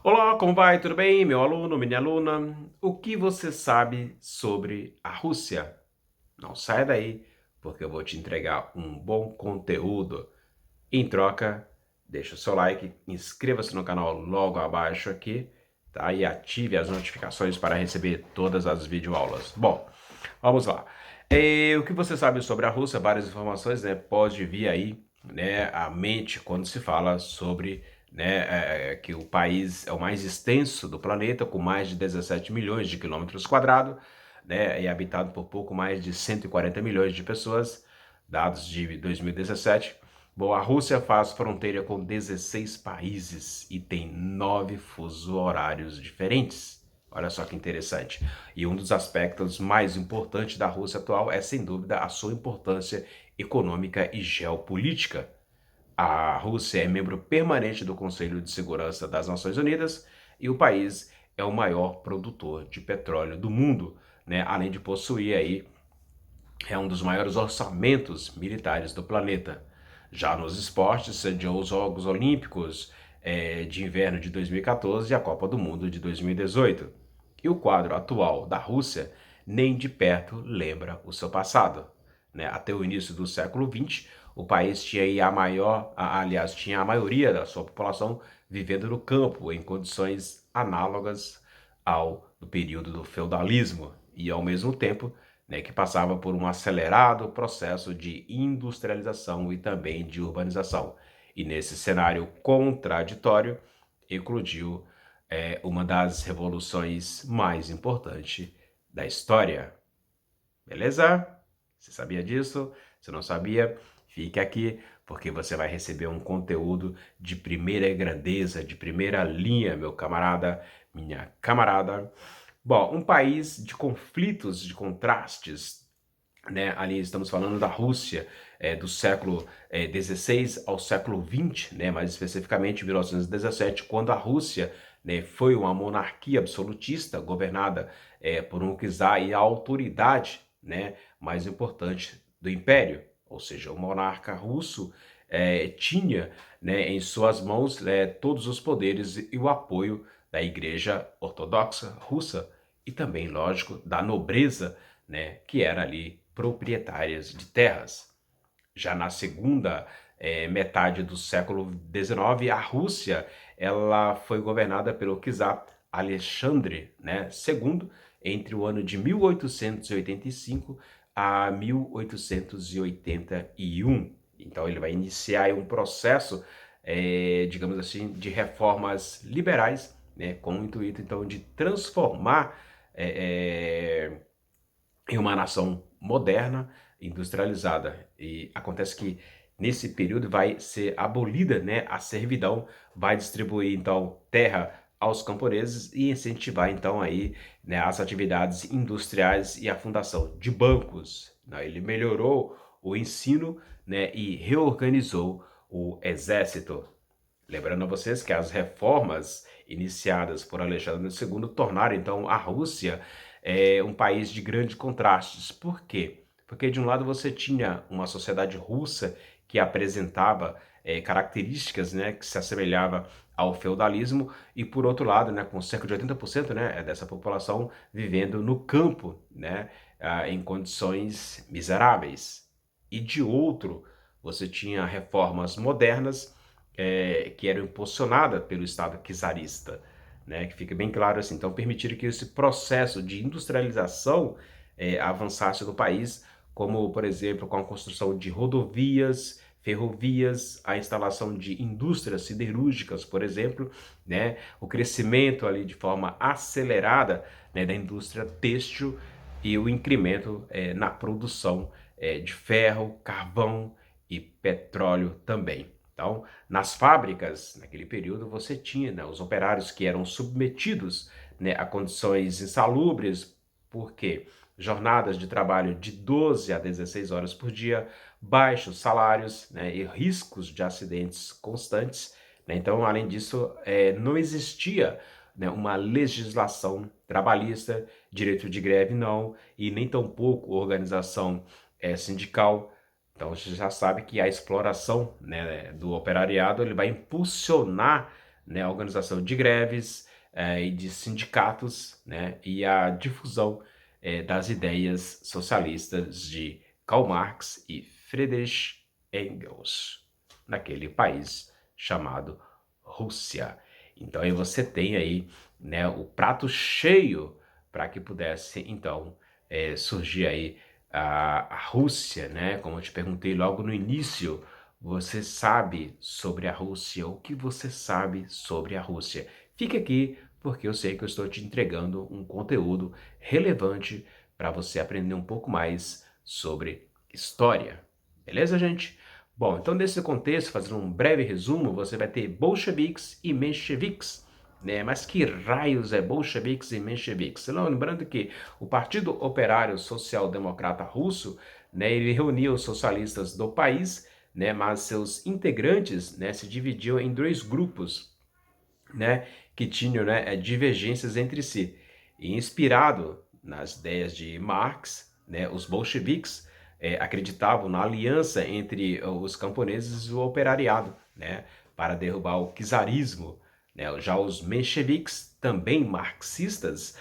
Olá, como vai? Tudo bem, meu aluno, minha aluna? O que você sabe sobre a Rússia? Não saia daí, porque eu vou te entregar um bom conteúdo. Em troca, deixa o seu like, inscreva-se no canal logo abaixo aqui, tá? E ative as notificações para receber todas as videoaulas. Bom, vamos lá. O que você sabe sobre a Rússia? Várias informações, né? Pode vir aí, né, à mente quando se fala sobre, né, que o país é o mais extenso do planeta, com mais de 17 milhões de quilômetros quadrados, né, e habitado por pouco mais de 140 milhões de pessoas, dados de 2017. Bom, a Rússia faz fronteira com 16 países e tem 9 fusos horários diferentes. Olha só que interessante. E um dos aspectos mais importantes da Rússia atual é, sem dúvida, a sua importância econômica e geopolítica. A Rússia é membro permanente do Conselho de Segurança das Nações Unidas e o país é o maior produtor de petróleo do mundo, né? Além de possuir aí um dos maiores orçamentos militares do planeta. Já nos esportes, sediou os Jogos Olímpicos de Inverno de 2014 e a Copa do Mundo de 2018. E o quadro atual da Rússia nem de perto lembra o seu passado. Né? Até o início do século XX, o país tinha aí tinha a maioria da sua população vivendo no campo, em condições análogas ao do período do feudalismo, e ao mesmo tempo, né, que passava por um acelerado processo de industrialização e também de urbanização. E nesse cenário contraditório, eclodiu uma das revoluções mais importantes da história. Beleza? Você sabia disso? Se não sabia, fique aqui, porque você vai receber um conteúdo de primeira grandeza, de primeira linha, meu camarada, minha camarada. Bom, um país de conflitos, de contrastes, né? Ali estamos falando da Rússia, do século XVI ao século XX, né? Mais especificamente 1917, quando a Rússia, né, foi uma monarquia absolutista governada por um czar e a autoridade, né, mais importante do império, ou seja, o monarca russo tinha, né, em suas mãos todos os poderes e o apoio da Igreja Ortodoxa Russa e também, lógico, da nobreza, né, que era ali proprietárias de terras. Já na segunda metade do século XIX, a Rússia ela foi governada pelo czar Alexandre, né, II, entre o ano de 1885 a 1881. Então ele vai iniciar um processo, digamos assim, de reformas liberais, né, com o intuito então de transformar em uma nação moderna, industrializada. E acontece que nesse período vai ser abolida, né, a servidão, vai distribuir então terra aos camponeses e incentivar então aí, né, as atividades industriais e a fundação de bancos. Né? Ele melhorou o ensino, né, e reorganizou o exército. Lembrando a vocês que as reformas iniciadas por Alexandre II tornaram então a Rússia um país de grandes contrastes. Por quê? Porque de um lado você tinha uma sociedade russa que apresentava características, né, que se assemelhava ao feudalismo, e por outro lado, né, com cerca de 80%, né, dessa população vivendo no campo, né, em condições miseráveis. E de outro, você tinha reformas modernas que eram impulsionadas pelo Estado czarista, né, que fica bem claro assim. Então, permitiram que esse processo de industrialização avançasse no país, como, por exemplo, com a construção de rodovias, ferrovias, a instalação de indústrias siderúrgicas, por exemplo, né, o crescimento ali de forma acelerada, né, da indústria têxtil e o incremento na produção de ferro, carvão e petróleo também. Então, nas fábricas, naquele período, você tinha, né, os operários que eram submetidos, né, a condições insalubres, porque jornadas de trabalho de 12 a 16 horas por dia, baixos salários, né, e riscos de acidentes constantes. Né? Então, além disso, não existia, né, uma legislação trabalhista, direito de greve não, e nem tampouco organização sindical. Então você já sabe que a exploração, né, do operariado ele vai impulsionar, né, a organização de greves e de sindicatos, né, e a difusão das ideias socialistas de Karl Marx e Friedrich Engels, naquele país chamado Rússia. Então aí você tem aí, né, o prato cheio para que pudesse então surgir aí a Rússia, né? Como eu te perguntei logo no início, você sabe sobre a Rússia? O que você sabe sobre a Rússia? Fique aqui porque eu sei que eu estou te entregando um conteúdo relevante para você aprender um pouco mais sobre história. Beleza, gente? Bom, então nesse contexto, fazendo um breve resumo, você vai ter bolcheviques e mencheviques, né? Mas que raios é bolcheviques e mencheviques? Lembrando que o Partido Operário Social Democrata Russo, né, ele reunia os socialistas do país, né, mas seus integrantes, né, se dividiam em dois grupos, né, que tinham, né, divergências entre si. E inspirado nas ideias de Marx, né, os bolcheviques acreditavam na aliança entre os camponeses e o operariado, né, para derrubar o czarismo. Né? Já os mencheviques, também marxistas,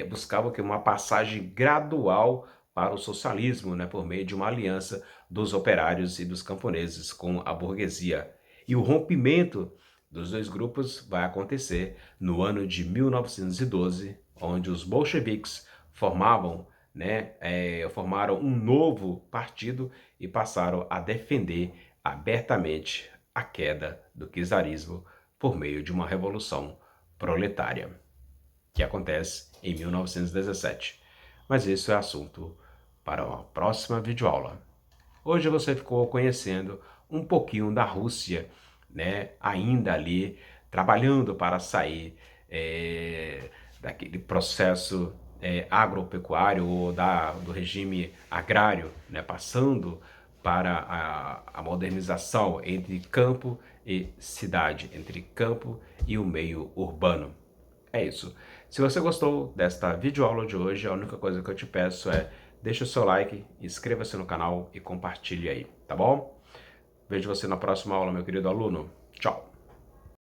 buscavam que uma passagem gradual para o socialismo, né, por meio de uma aliança dos operários e dos camponeses com a burguesia. E o rompimento dos dois grupos vai acontecer no ano de 1912, onde os bolcheviques formaram um novo partido e passaram a defender abertamente a queda do czarismo por meio de uma revolução proletária, que acontece em 1917. Mas isso é assunto para uma próxima videoaula. Hoje você ficou conhecendo um pouquinho da Rússia, né? Ainda ali trabalhando para sair daquele processo agropecuário ou do regime agrário, né? Passando para a modernização entre campo e cidade, entre campo e o meio urbano. É isso. Se você gostou desta videoaula de hoje, a única coisa que eu te peço é deixa o seu like, inscreva-se no canal e compartilhe aí, tá bom? Vejo você na próxima aula, meu querido aluno. Tchau!